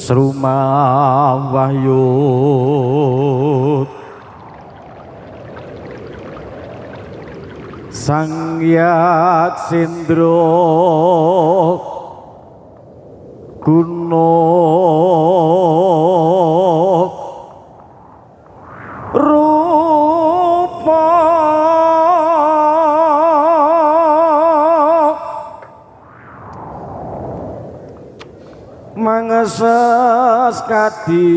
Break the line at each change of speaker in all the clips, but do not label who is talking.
Srumah Wahyud Sang Hyat Sindro Kuno Rupa Mangeses kadi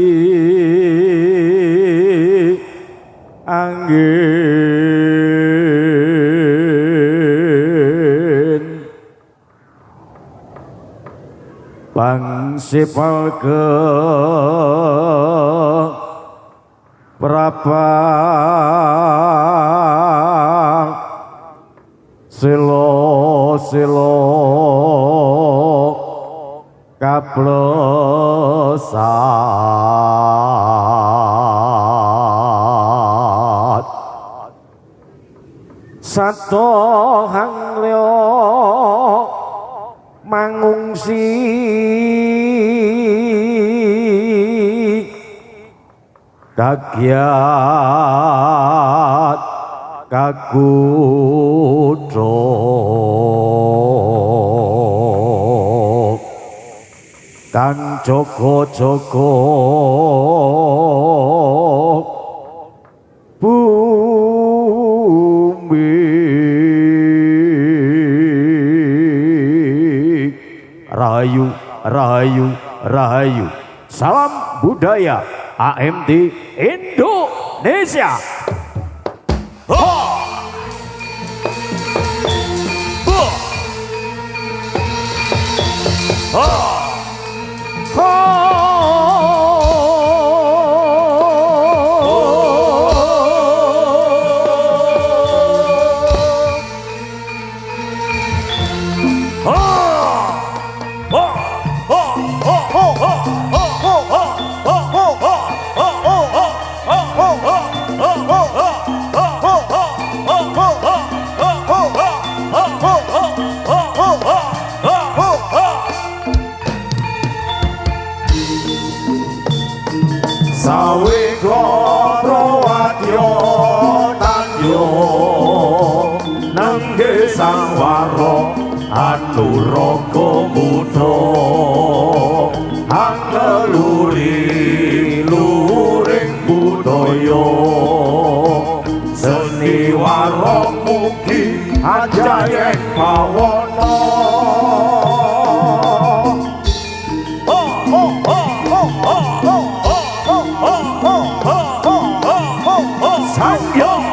angin Pangsipal ke Prabang Silo kaplesat sato hanglyo mangungsi kagiat kagudro Kang Joko-Joko bumi rahayu rahayu rahayu salam budaya AMD Indonesia.
Sangwaro Anuraga Muda Hangeluri luring budaya seni waro mugi ajayen pawana Sanghyang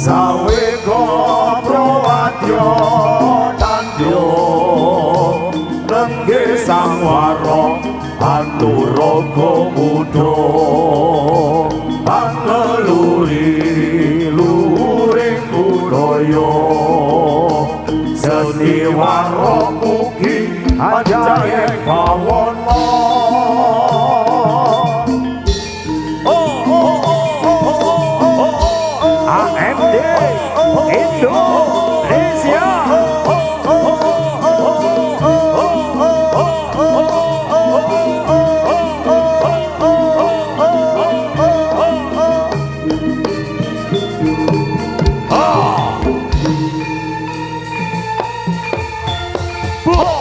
Sawega prawadya tandya lenggih sangwara Anuraga Muda Hangeluri luring budaya seni waro mugi ajayen pawana AMD Indonesia. Boy.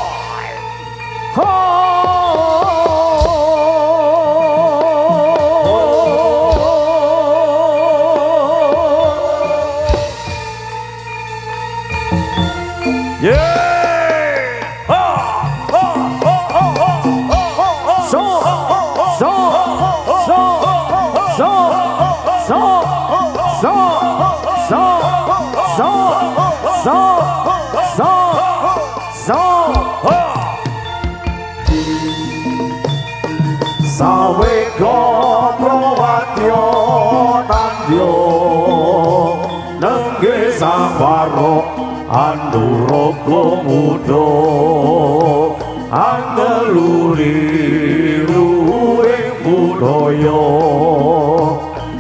merdeka prawadya tandya nengge sawaro anduraga muda angeluri luring budaya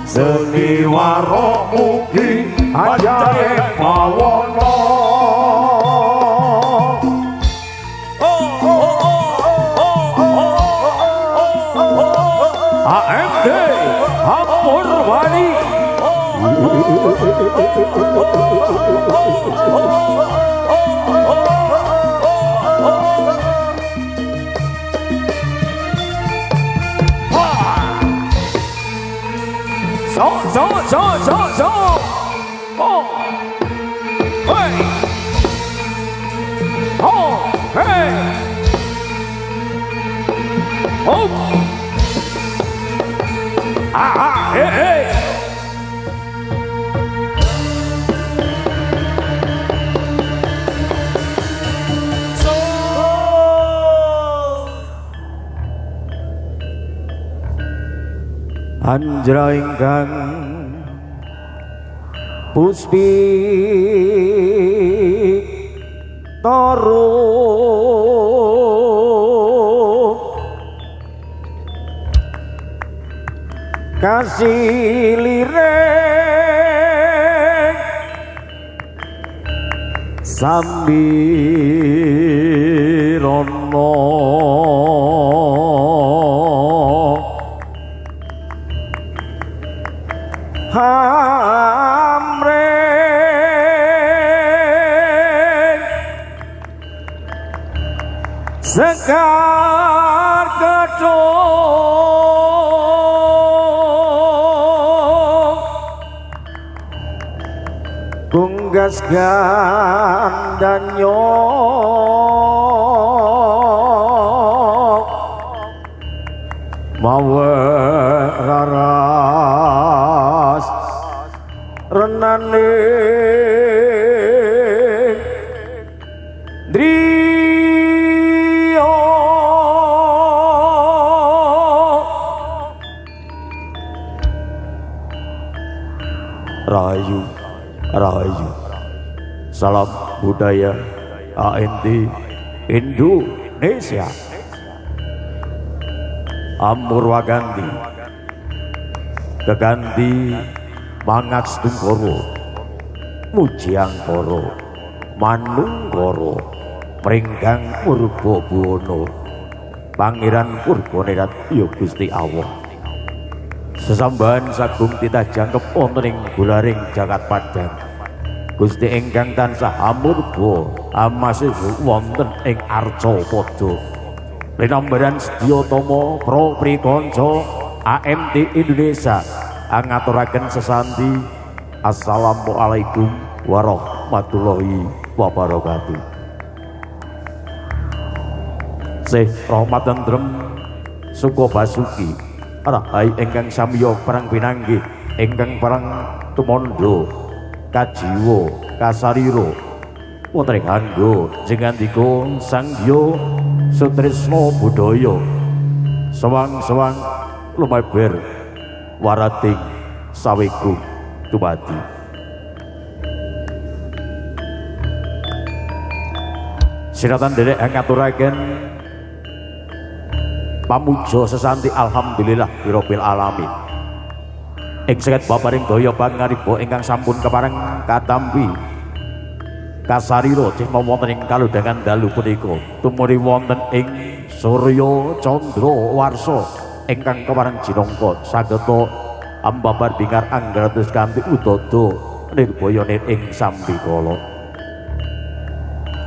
seni waro mugi ajaib pawana
AMD Amurwani. So. Oh. Hey. Oh. Hey. Oh. Hey. Anjra ingkang puspi toro kasih lirik sambirono hamreng sekar gedung tunggas gandanyo mawe raras renane driyo rahayu salam budaya AND Indonesia. Amurwaganti keganti mangat setungkoro mujiangkoro manunggoro mringgang Purbabuwana Pangeran Purbanerat ya Gusti Allah sesambahan sagung titah jangkep wonten ing gularing jagat padang Gusti ingkang tansah amurba amasih wonten ing arca pada linambaran sedya tama praprikanca AMD Indonesia ngaturaken sesanti assalamualaikum warahmatullahi wabarakatuh. Sih rahmat tentrem suka basuki rahayu ingkang samiya perang pinanggih ingkang perang tumandha kajiwa kasarira wonten ing anggo jengandika Sang Hyang Sutrisno budaya sewang-sewang lumeber warating saweku dumadi sinatan derek ngaturaken pamuja sesanti alhamdulillah birobbil alamin ing saged babaring daya pangariba ingkang sampun kepareng katampi kasarira cihma wonten ing kalodhangan dalu punika tumuli wonten ing Surya Candra Warsa ingkang kepareng jinangka sageta ambabar bingar anggratus kanthi udada nirbaya ing sambikala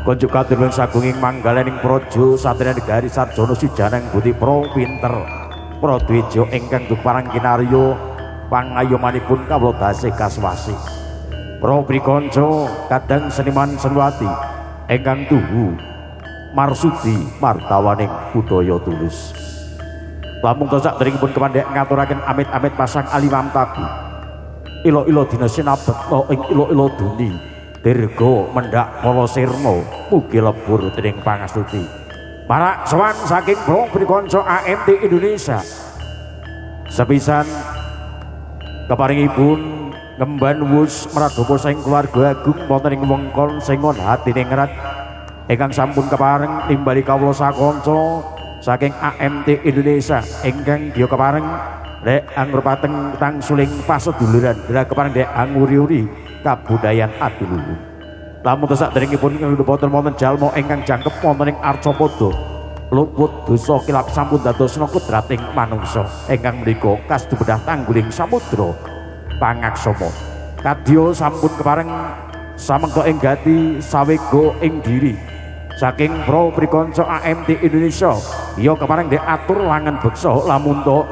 konjuk kadhereng sagunging manggalaning praja satria negari sarjana sijaneng budi pra pinter pradweja ingkang duparang kinarya pangayomanipun kawula tasih kaswasi praprikanca kadang seniman senwati ingkang tuhu marsudi martawaning budaya tulus lamun to sakderengipun kepandhek ngaturaken amit-amit pasang alimam tabu ilo-ilo dina sinabekna ing ilo-ilo duni dirga mendhak para sirna mugi lebur dening pangastuti marak sowan saking praprikanca AMD Indonesia sepisan keparingipun ngemban wus mradhapa saing keluarga agung wonten ing wengkon sengon hatine ngrat ingkang sampun kepareng timbali kawula sakanca saking AMT Indonesia ingkang dia kepareng rek angrepateng tangsuling paseduluran dra kepareng dek anguri-uri kabudayan adiluhung. Lamun tesak derengipun boten wonten jalma ingkang jangkep wonten ing arcapada luput dosa kilap sampun dadosna kudrating manungsa ingkang menika kas dubedah tangguling samudra pangaksama. Kadya sampun kepareng samengko ing gati sawega ing diri saking pro prikanca AMT Indonesia ya kepareng dek atur langan beksa lamun to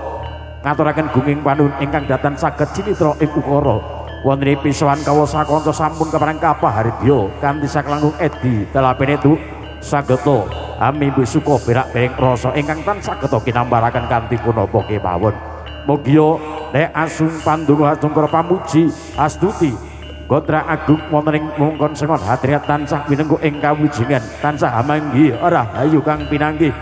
ngaturaken gunging panuwun ingkang datan saged cinitra ing ukara wonten ing pisowan kawula sakanca sampun kepareng kapaharidya kanthi saklangkung edi telapene tu sageta ami bisuka berak-bereng rasa ingkang tansah sageta kinambaraken kanthi punapa kemawon. Mugia nek asung pandonga asungkara pamuji astuti Gotra agung wonten ing mungkon sengon hadrat tansah winengku ing kawijinan tansah hamanggi ora ayu kang pinanggih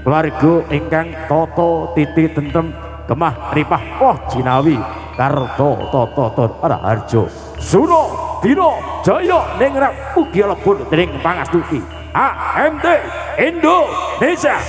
keluarga ingkang tata titi tentrem gemah ripah woh jinawi karta tata ora harjo sura dina jaya ningrat ugi lebur dening pangastuti AMT Indonesia.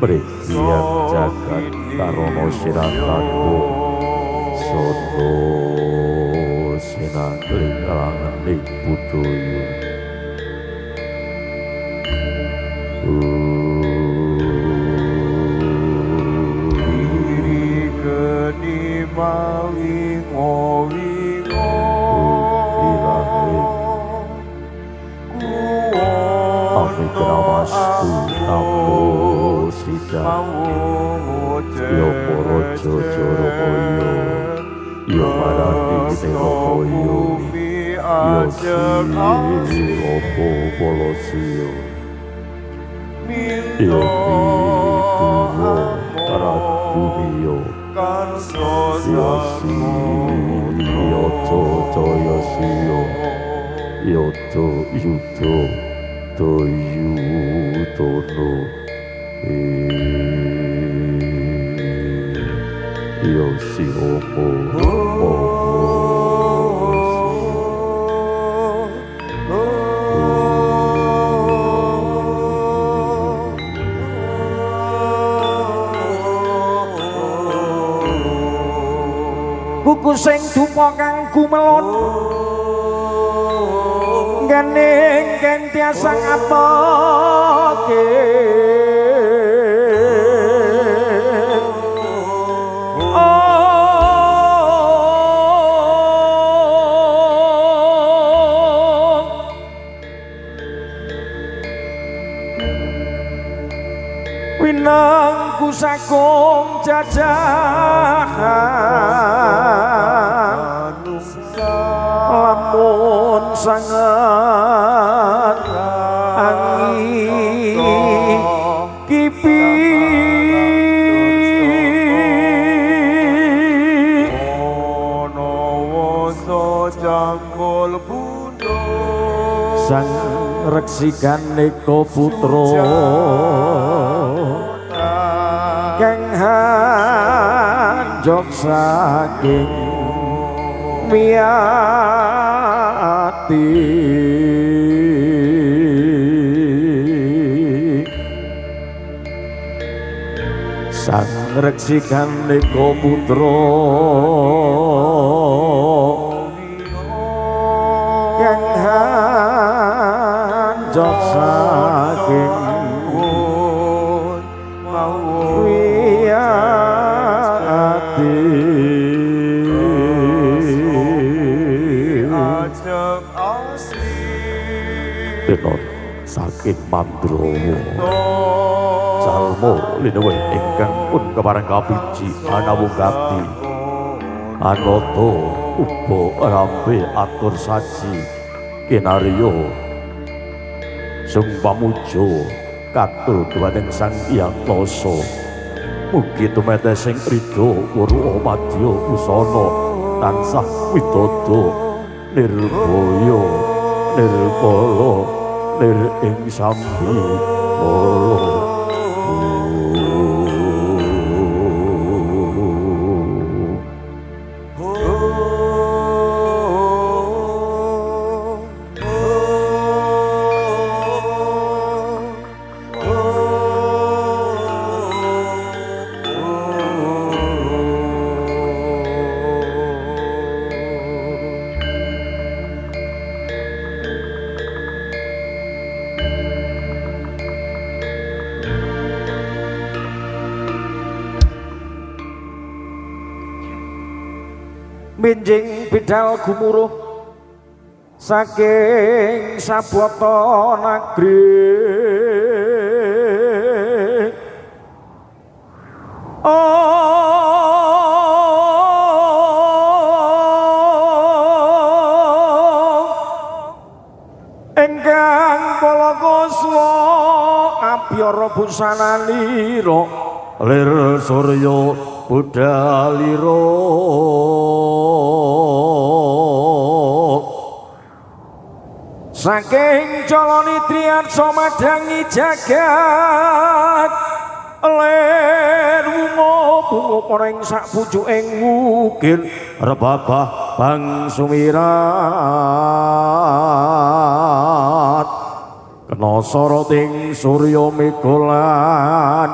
Presiap jagat karono sirantanku sono sinangling kalangan ing budaya diri geni mawingo-wingo Ami kramastu nampo sidang yo porojo joro koyo yo marani terokoyo yo si opo polosio yo mituwo ratuhiyo yo si yo to yo siyo yo to yuto to yutono yo si opo kuku sing dupa kang gumelon gening ken tiasa ngapake winangku sakung jajahan lamun sangat angin kipi ono woso jangkul bundo sang reksikan neko putra kang hanjok saking miati sang reksikan nego putra kang hanjok saking wiyati ajeng asli tenor saking Mandrawa Salmo linuwih ingkang pun kepareng kapiji anawung gati anoto uga rambe atur saji kinarya sung pamuja katul dumateng Sang Hyang Tasa mugi tumete sing ridho purwa madya busana tansah widodо nirbaya nirkala nir ing sambi minjing bidal gumuruh saking sabata negri ingkang palakaswa abhyara busananira lir surya budalira saking caloni triarsa madangi jagat ler bunga ana ing sak pucuking wukir rebabah bang sumirat kena soroting surya megolan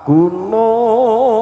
gunung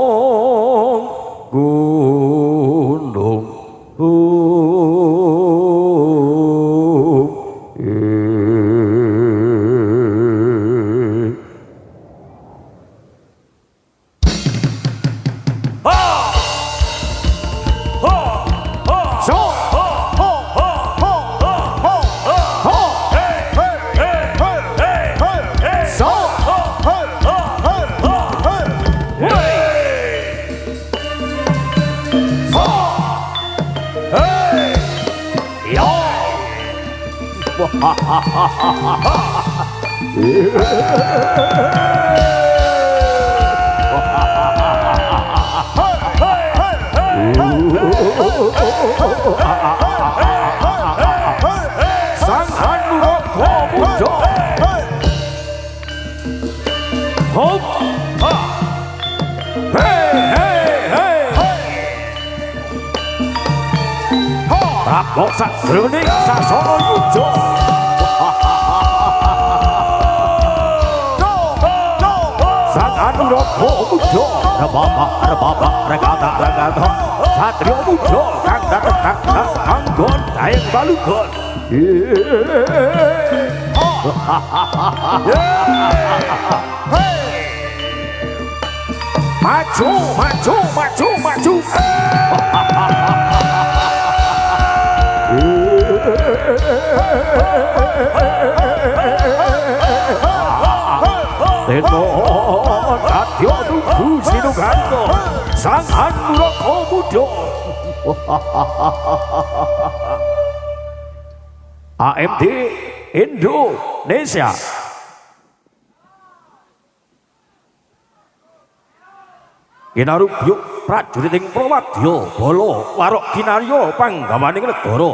Sang Hanuraka muda hop Prabu sajroning sasana yuda Sang Hanuraka muda rebabah regata satria muda kang dateng anggon daeng balugon maju Tenor Adya Tunggu Sinukanto Sang Hanuraka muda AMD Indonesia Kinarubyuk prajuriting prawadya bala warok kinarya panggawaning negara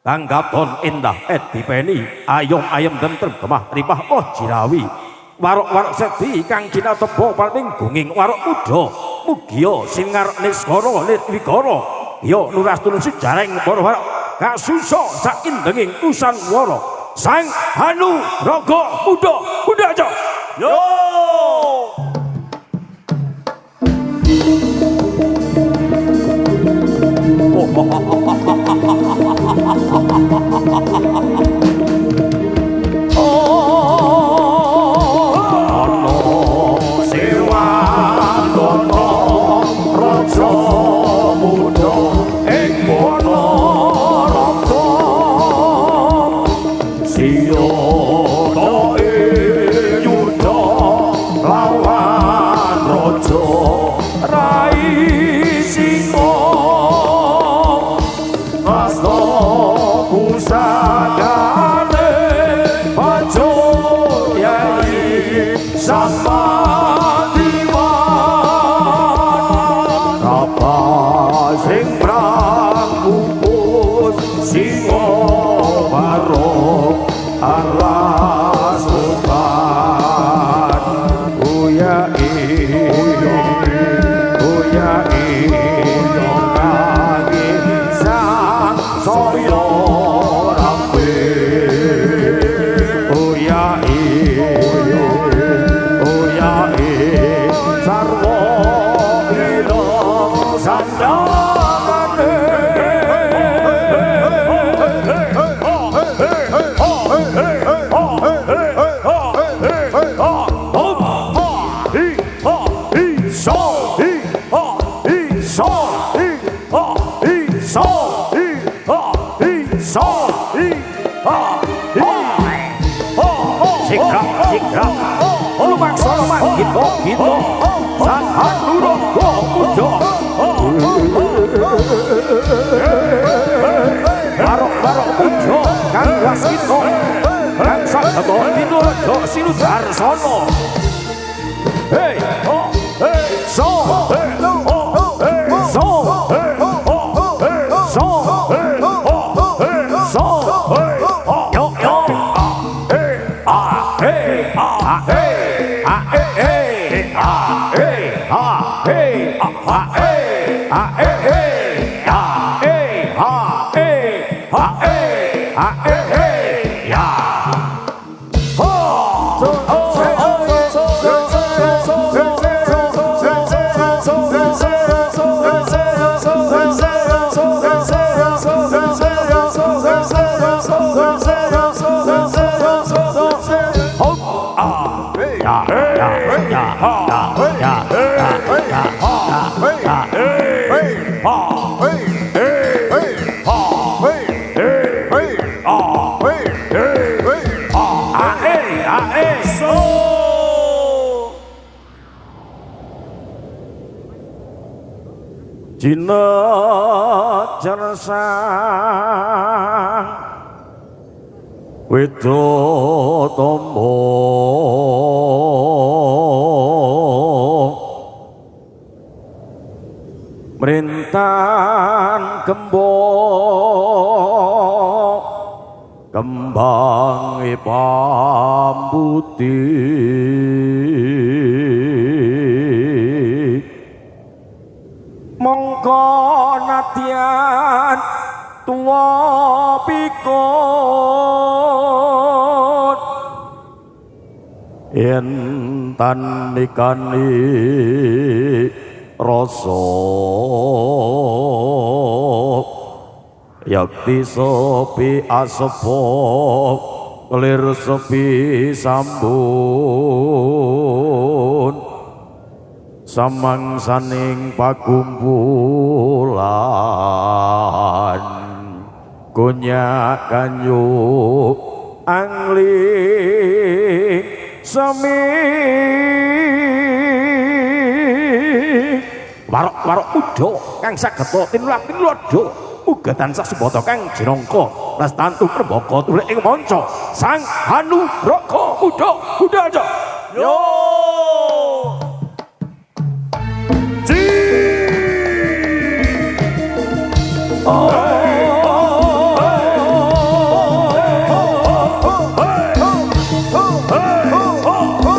kang katon endah dipeni ayom-ayom tentrem gemah ripah jirawi warok-warok sedhi kang kinateba paling gunging warok muda mugia singar niskara nitwikara ya nurastuna sejarahing para warok kasusa sakindenging kusanwara Sang Hanuraka muda aja yo
pujo rai singo Asto pusagane Bajo yai sama diwan Apa sing prangkupus singo barok alas upan uyai nyongkangi sang soyo rapi uyai sarwo ilong sandangane Sikra lumaksa gitu sahan duroko pujo barok pujo kang wasito kang sakto dinurjo sinudarsono hey so Jina jarsang Wedo tombo Merintan gembok Kembang pambuti Mongko nadyan tuwa pikun yen tan nikani rasa yakti sepi asepo lir sepi sambun samangsaning pakumpulan kunyak kanyu angling semi warok udo kang sageta tinulak-tinulada uga tansah subata kang jinangka lastantu prembaka tulik ing manca sang Hanugraka Buddha yo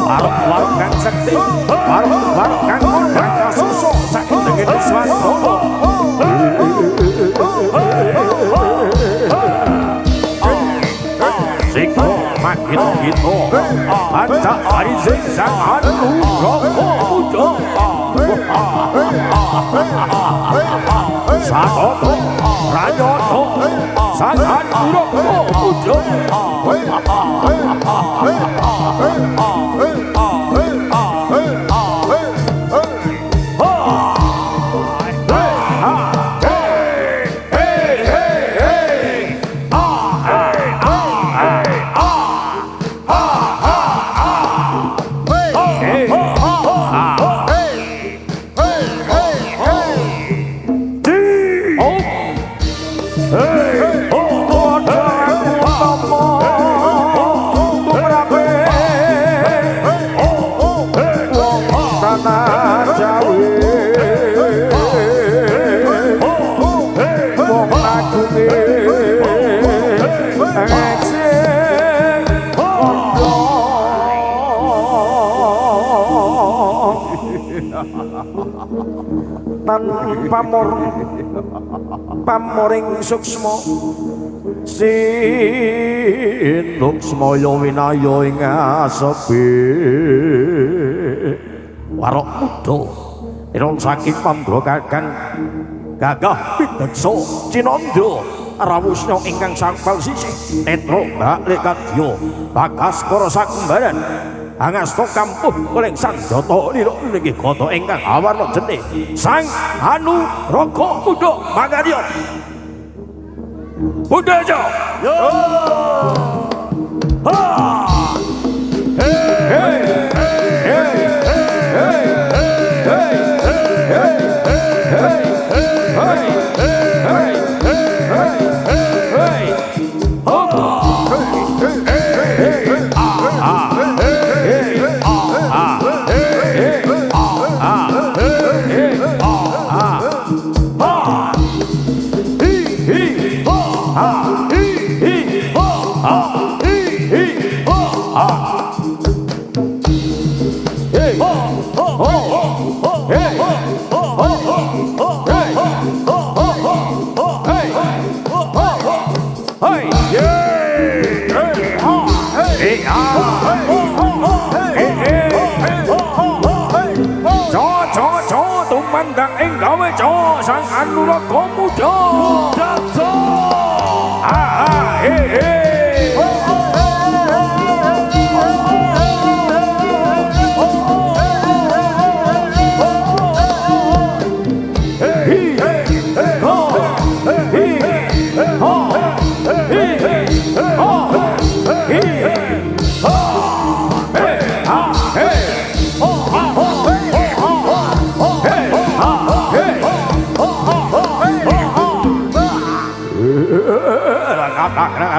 warok kang sekti warok kang kondang kasuso saking dengin Wiswandono Siko makito Anta arizing sang Hanugraka Buddha Sakoto Rayoto sang Hanugraka Buddha tan pamoring suksma sinuk semaya winaya ing asepi warok muda irung saking pandra kakang gagah pideksa cinandra rawusnya ingkang sampal sisih netra balik kadya bagas para sakumbaran angasta kampuh oleh sanjata nira nggih gata ingkang awarna jene Sang Hanugraka Muda Magarya Budaja yo ha hey tumandang ing gawe Sang Hanugraka Muda Budaja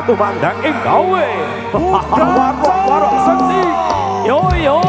tumandang ing gawe warok seni yo yo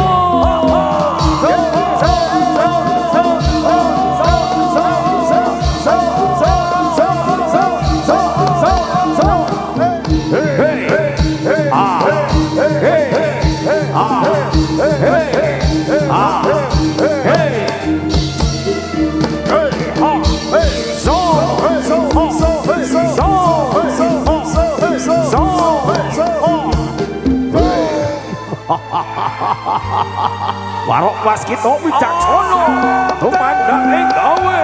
warok waskita wicaksana tumandang ing gawe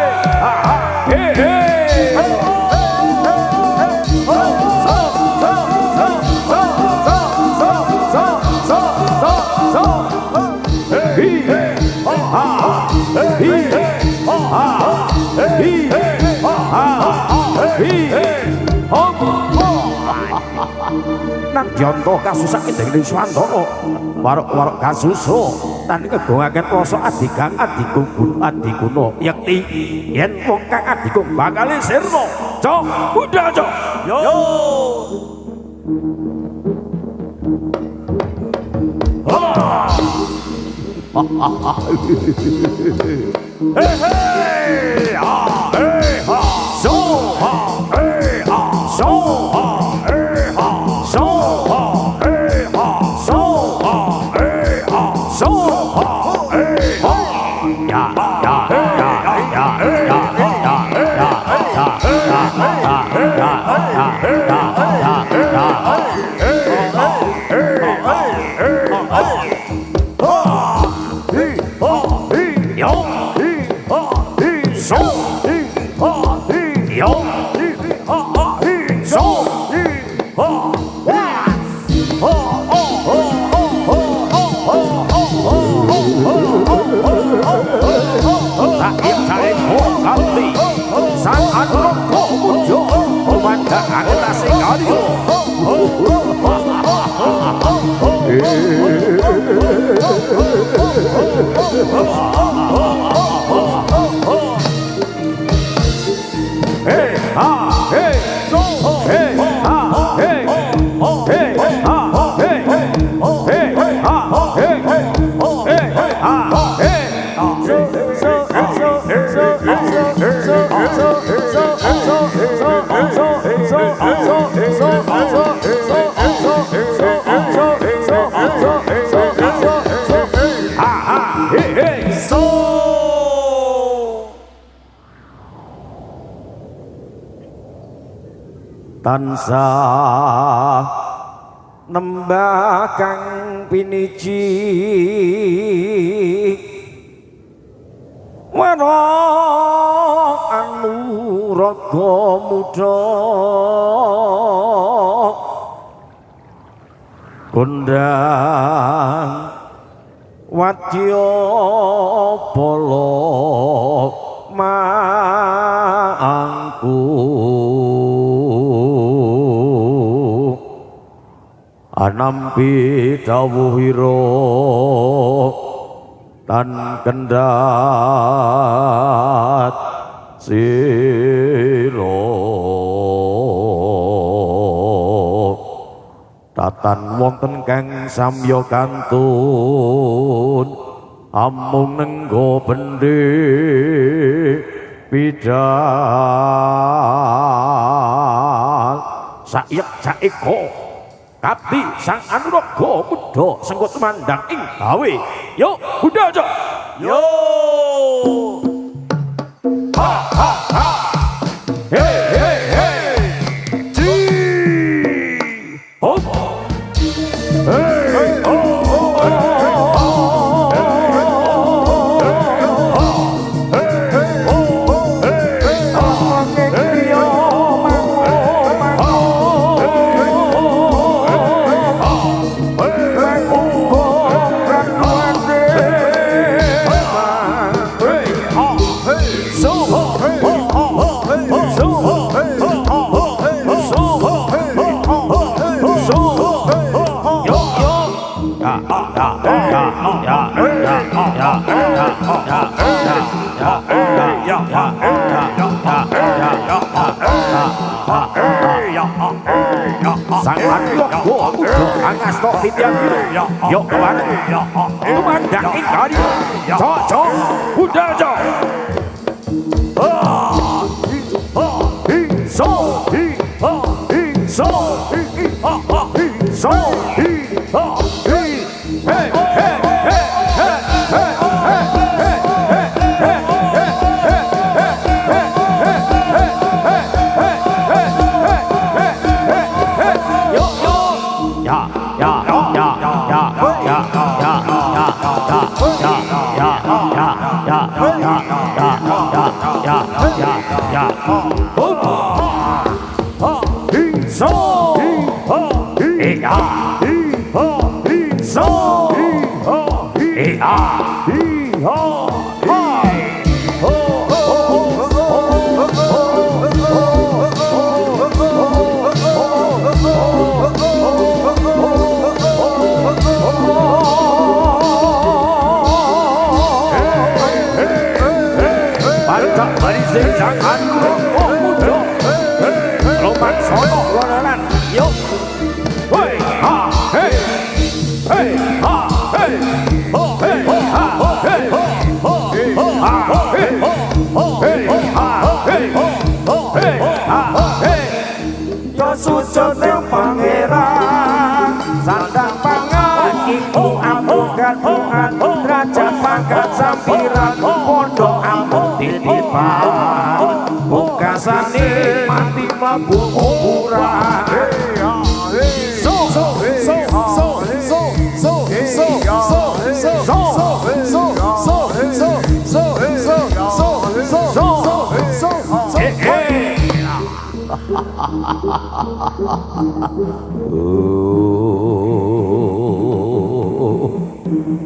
nang janto kasusake dening Swantara warok kasuso tan kegongaken rasa adigang adigung adiguna yekti yen wong kang adigung bakal sirna cok Budaja yo hey ha hey ha so ha hey ha so ha Sang Hanugraka Muda tumandang agetase karya hey ha hey so hey ha hey hey ha hey hey ha hey ha hey hey so tansah nembah kang piniji wana anuraga muda kondang wadya bala mangku anampi dawuhira tan kendhat sira tatan wonten kang samya kantun amung nenggo bendhe bidal sayek saeko kapti sang anuraga muda sengkut mandang ing gawe yo budal aja yo ha ha ha hey hey hey ji hop hey sang anuraga muda angasto titiang yo kawan tumandang ing kali cocok budal aja so hey hey sujud pangeran sandang pangan iku amugan bungan derajat pangkat sampiran pondok amuk titipan bukasane mati mlebu kuburan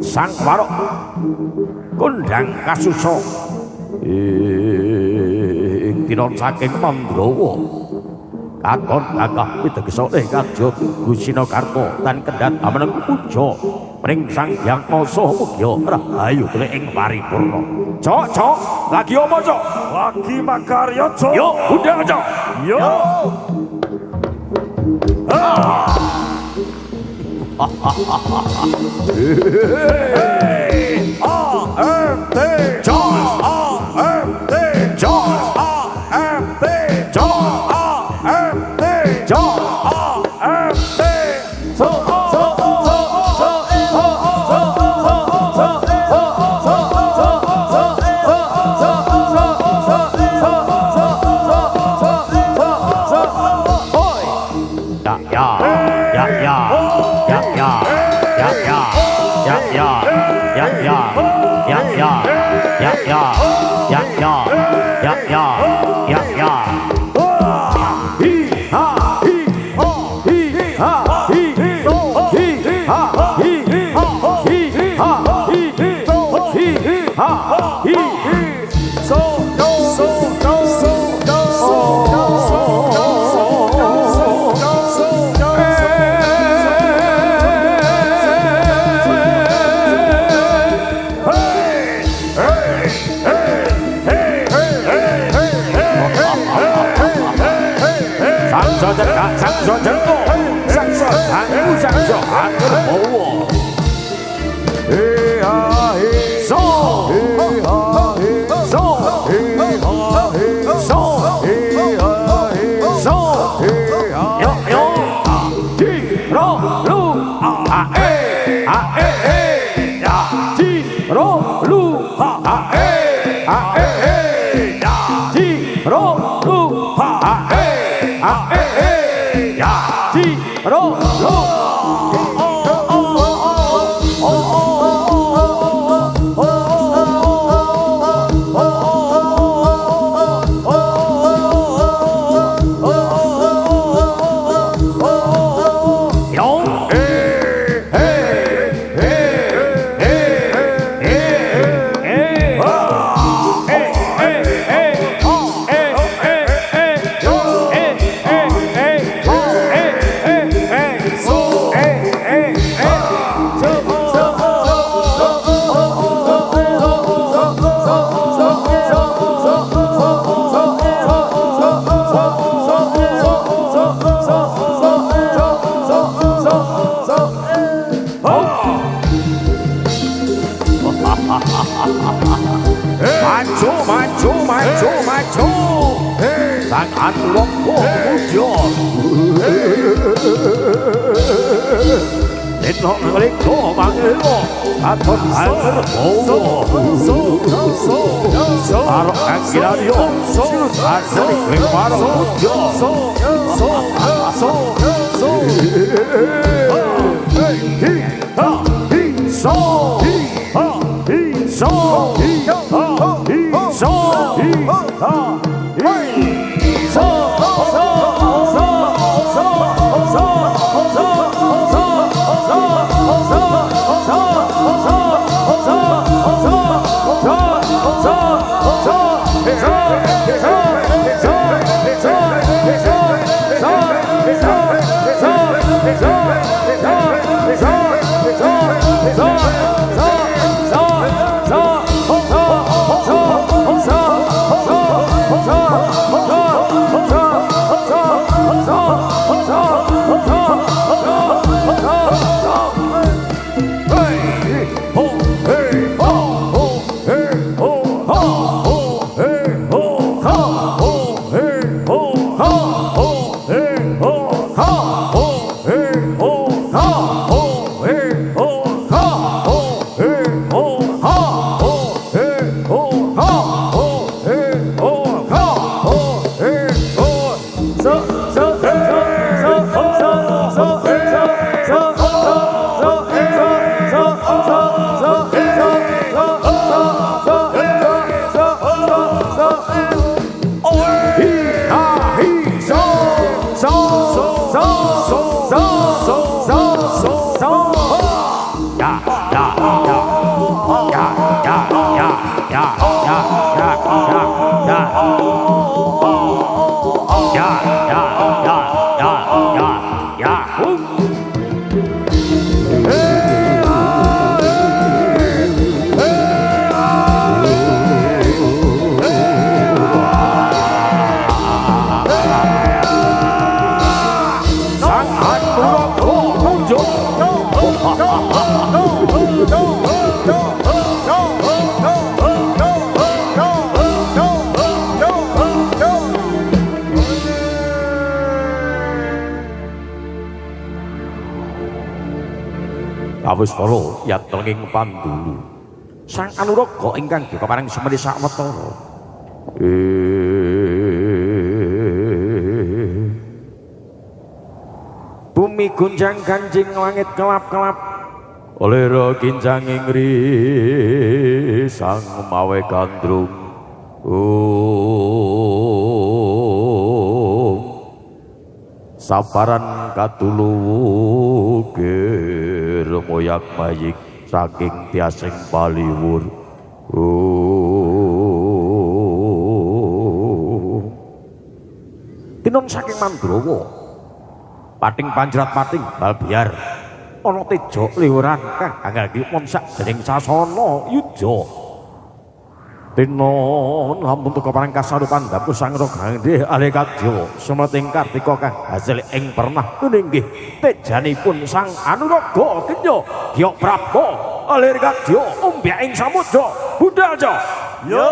sang warok kondang kasuso ing tinon saking Mandrawa kakon gagah witegesa kadya Gusinakarta tan kendhat ameneng puja pring Sang Hyang Masa Mugya rahayu tele ing paripurna. Cok lagi apa cok? Lagi makarya cok. Yo budal cok. Yo. AMT Jos AMT Jos AMT Jos AMT Jos AMT so Sang Anuroko mujo Nino ngeliko mangilo Aton air bowo Arok anggilario Asli klimaro mujo Kawis para yatrenging pandulu Sang Anuraga ingkang dikaparing sumedi sawetara bumi gunjang ganjing langit kelap-kelap
oleh kinjanging risang mawe gandrung saparan katuluwuge remoyak mayik saking tiasing paliwur tinon saking Mandrawa pating panjrat pating bal biar ana tejo liwuran kang anggal dipun sak dening sasana yuda tinon lampun teka parang kasarupan dapur sang rogandhe alih kadya sumeting kartika kang hasil ing pernah inggih tejanipun sang Anuraga kenya Gya Prabu alih kadya umbyak ing samudra budal aja yo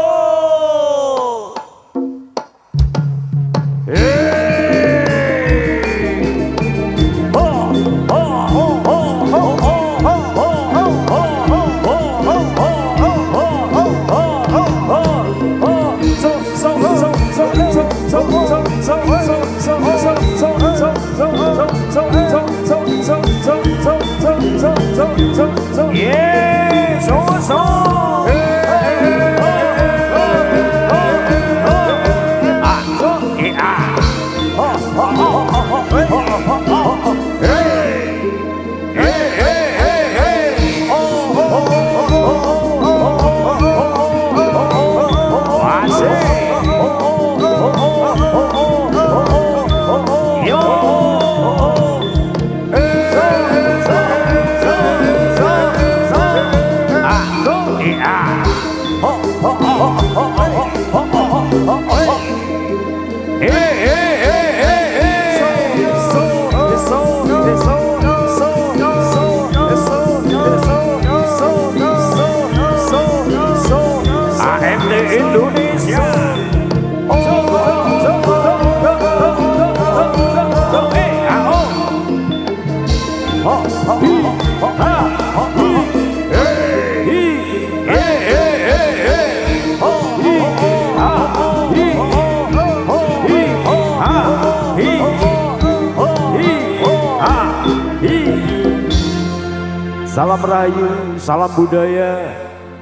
Salam rayu, salam budaya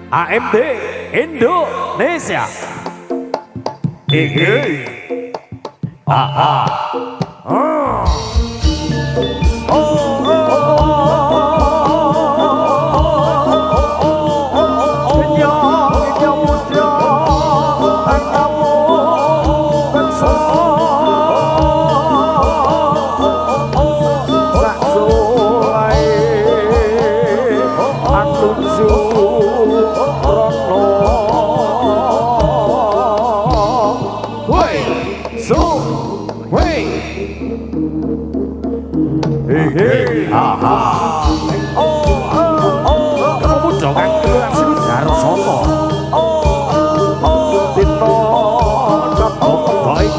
AMD Indonesia.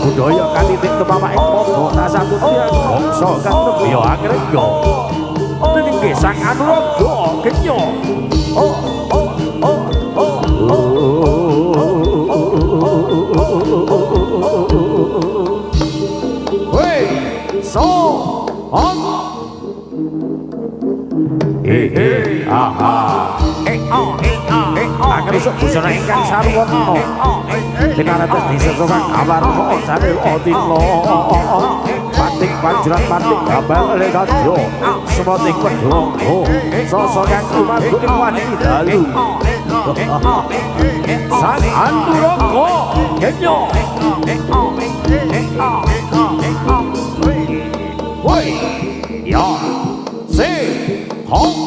Budaya katitik tepapak ing podo tak satu tiang bangsa kang nebiya anggrega dening sang Anuraga kenya wey so on Angresuk busana ingkang sarwana Tinarates disesokan awarna sare otilo pating panjrat pating gambal lekadya semoting pedhongo sasa kang kumandu ing wani dalu sang Anuraga kenya woi ya se hong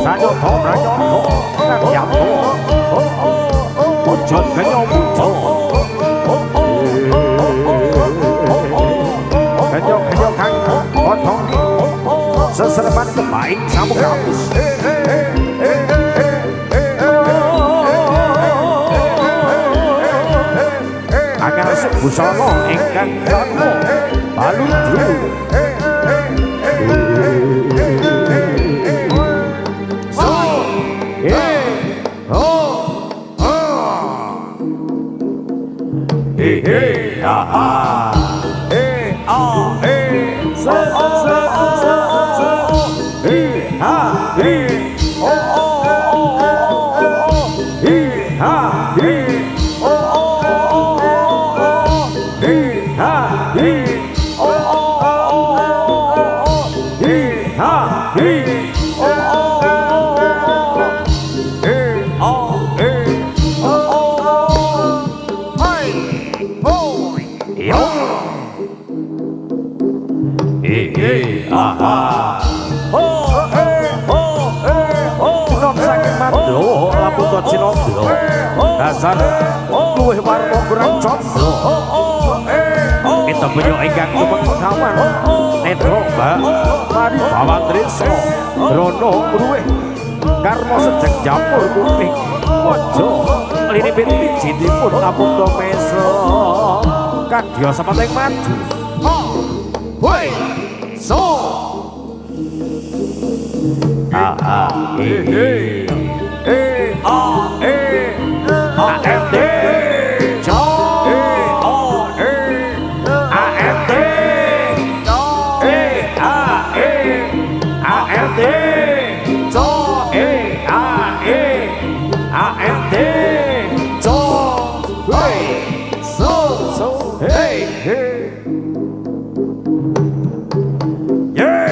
Sanyo Tonranyo Nang Yamto Ojon Ganyo Mujo Ganyo Kang Potong Seserban kebaik Samu Kamus Agar Busono Engkang Janmo Baluju dasar luwih warna kurang condro kita punya ingkang tumekawan netro mbak mari bawa trisno rono luwih karma sejak jamur kuping mojo lini binti jidipun tapung domeso kadya sepateng maju woi so AMD Jo AMD AMD Jo AMD Jo hey so hey yeah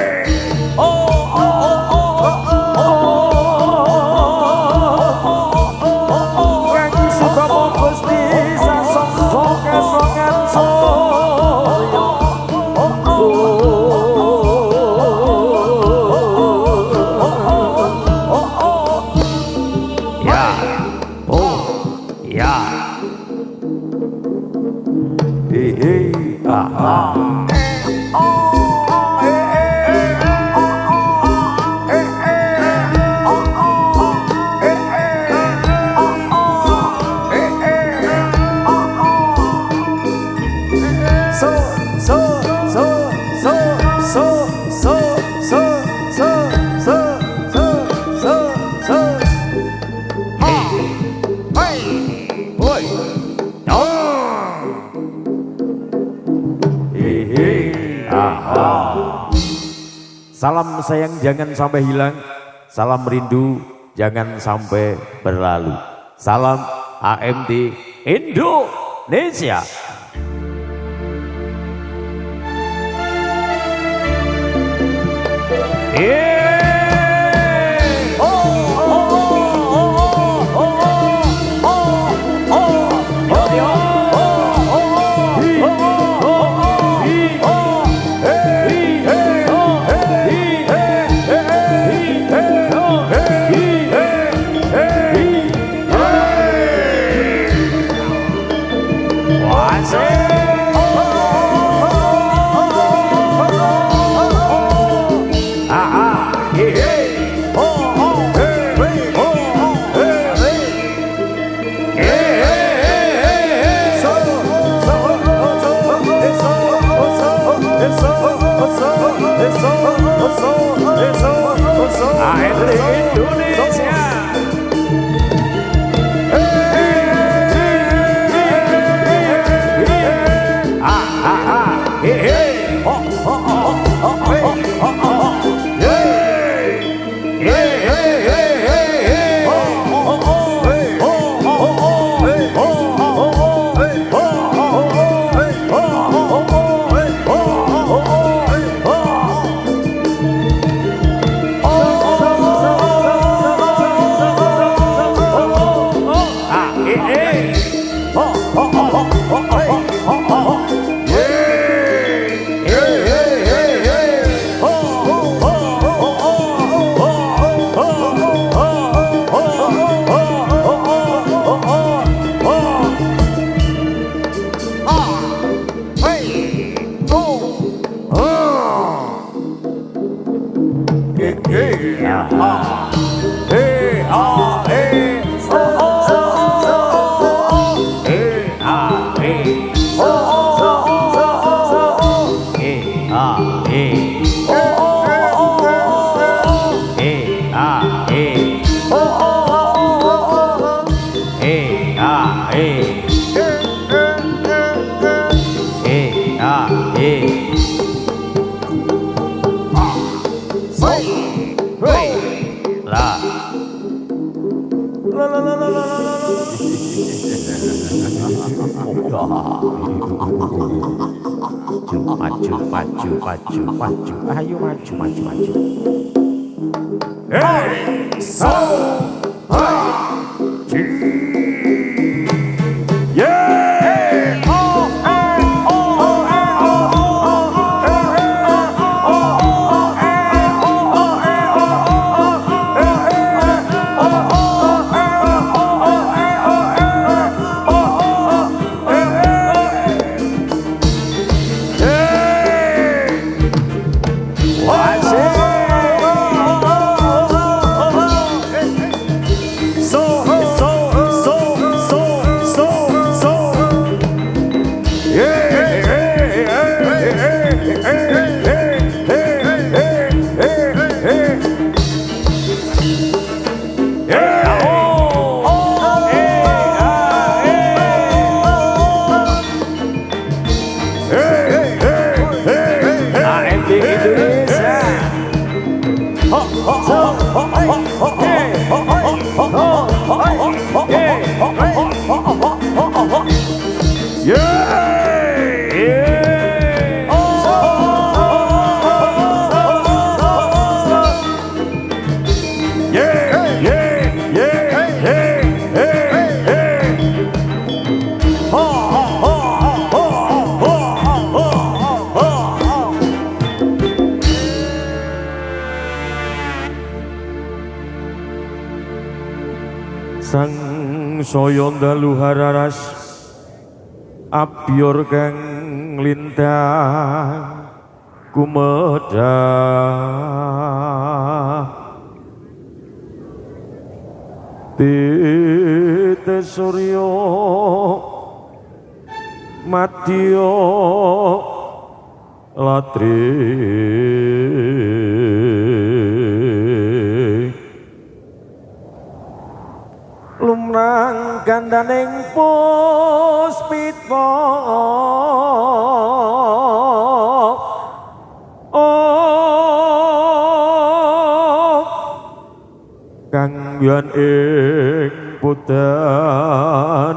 Salam sayang jangan sampai hilang, salam rindu jangan sampai berlalu. Salam AMD Indonesia. Maju, maju, maju, maju. Ayo maju, maju, maju.
Hey, so, hey, yeah, oh, oh, oh,
Sang saya dalu hararas abyor kang lintang kumedah tite surya madya latri lumrang gandaning puspita kang yen ing putan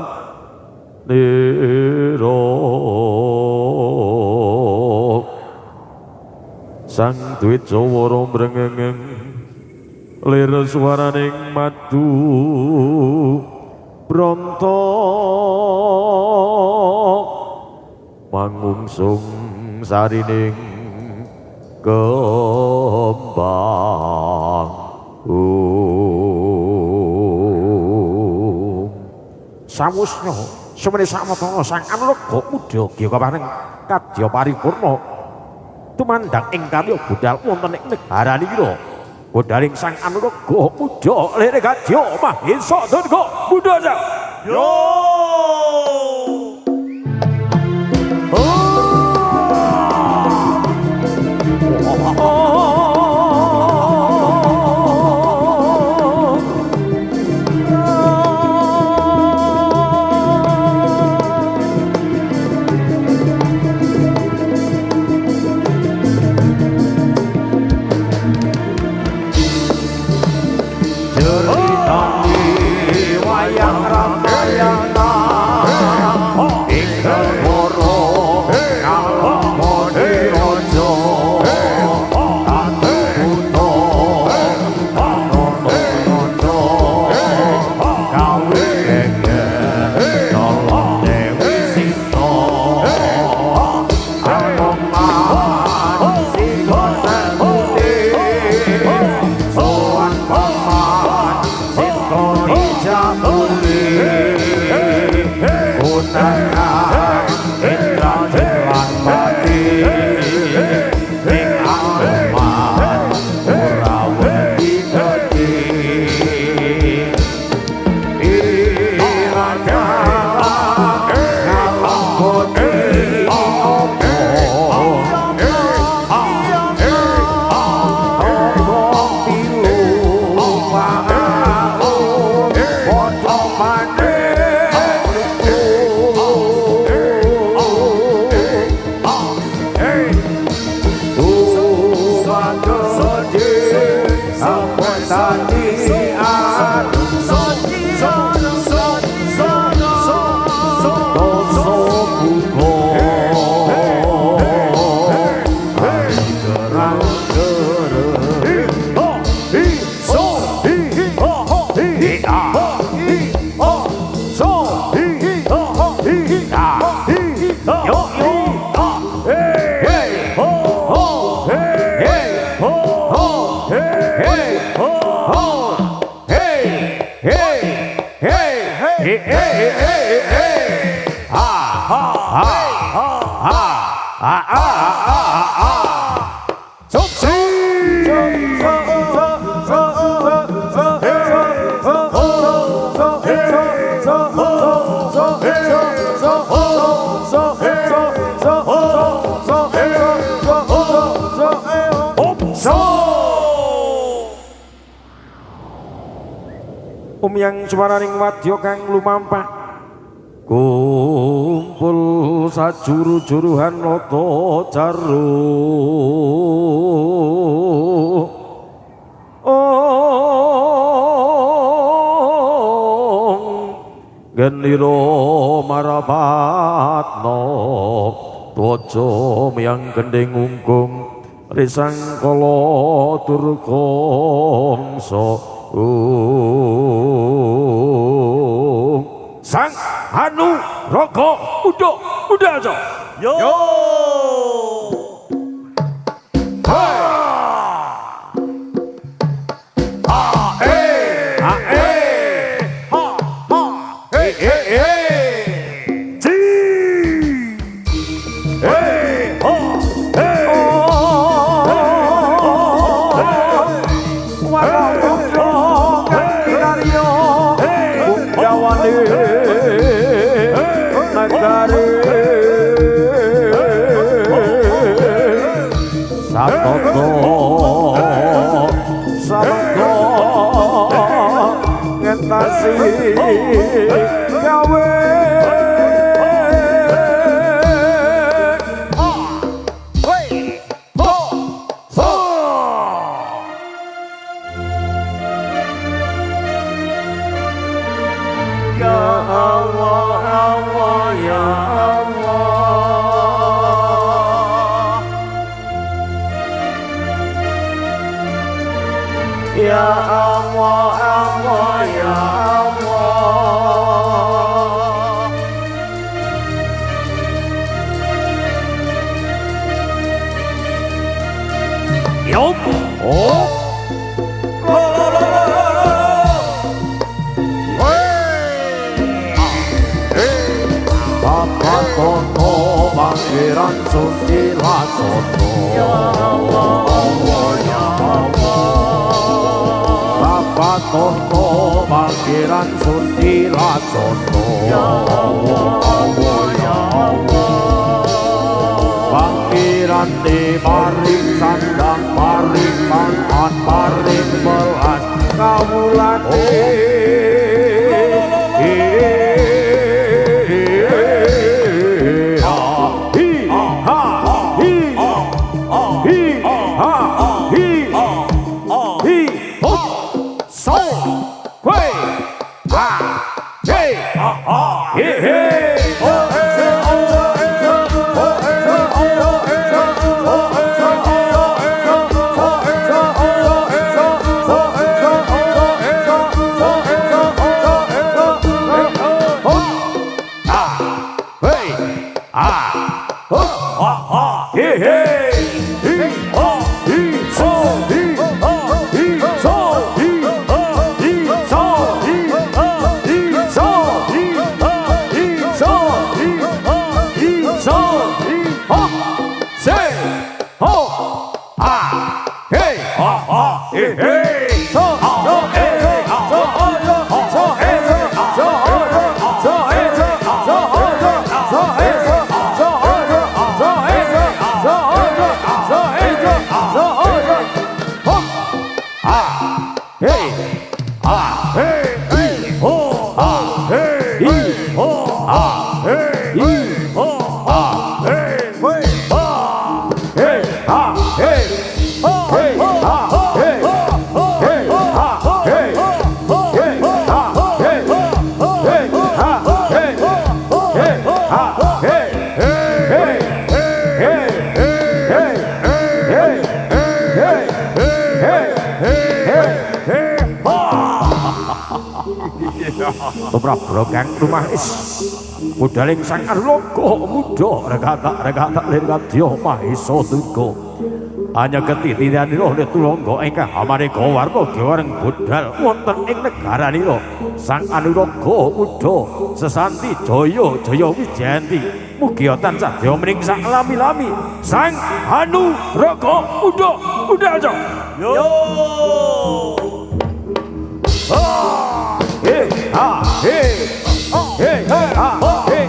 nira sang duit jawara mrengeng lir swaraning madu bronto mangungsung sarining kembang
Samusna semene samatana sang Anuraga Muda Gyaka Paring kadya paripurna tumandang ing karya budal wonten ing negara nira budaling sang Anuraga Muda lere kadya Mahesa Durga Muda yo
wayang Ramayana
Umyang swaraning wadya kang lumampah kumpul sajuru-juruhan nata jaru genira marapatna twaja miyang gending unggung risang kala durkangsa Sang Hanu Raga Udaja
yo
Tumrap kang rumahis mudaling sang arloka muda regata lir kadya mahesa duka
hanya ketitiranira netulangga ingkang amaneka warna gawareng budal wonten ing negaranira Sang Anuraga Muda sesanti jaya jaya wijayanti mugi tansah daya mringsak lami-lami Sang Anuraga Muda Muda yo hey ha hey hey ha hey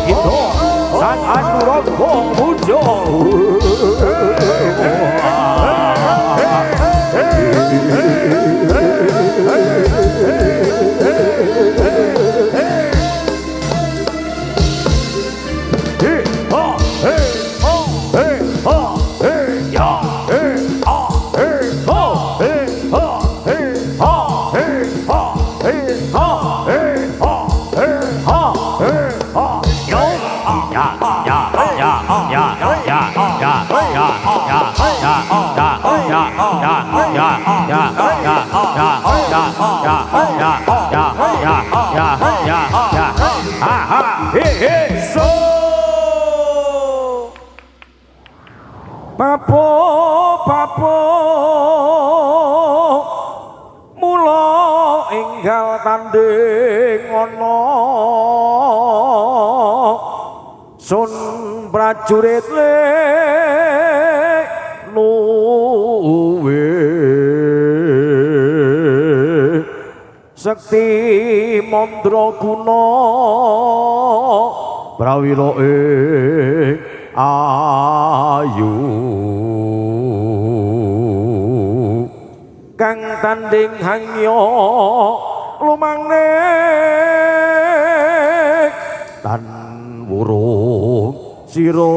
Gitu Sang Anuraga Muda Papo mula enggal tanding ana sun prajurit luwe sekti mandraguna prawira ing ayu kang tanding hangya lumangnek tan wurung sirup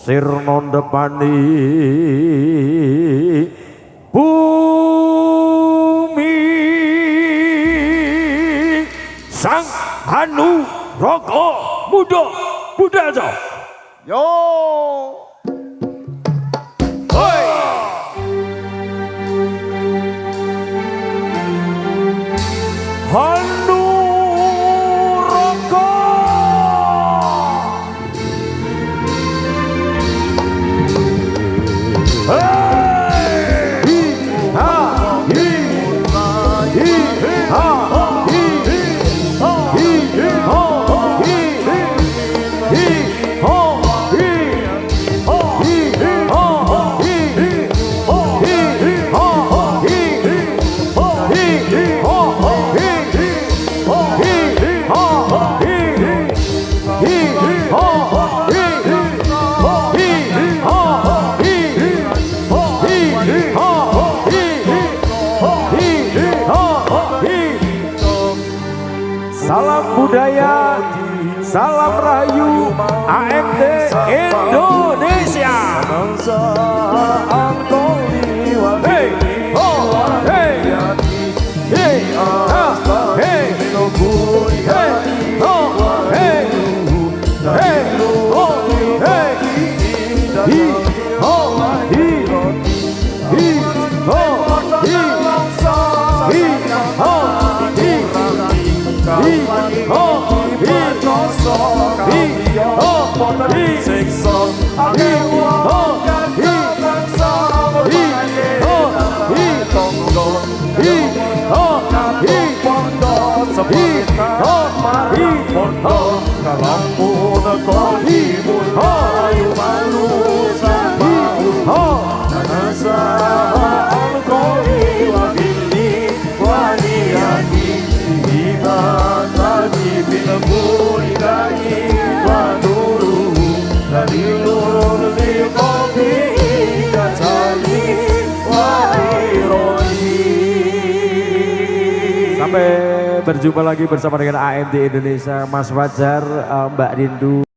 sirna ndepani bumi Sang Anuraga Muda Muda yo hoi Anuraga Salam budaya, salam rahayu AMD Indonesia. Hey, oh, hey, hey, ah, hey, hey, oh, hey, hey, oh, hey, hi, oh, hi, Sampai berjumpa lagi bersama dengan AMD Indonesia, Mas Fajar, Mbak Rindu.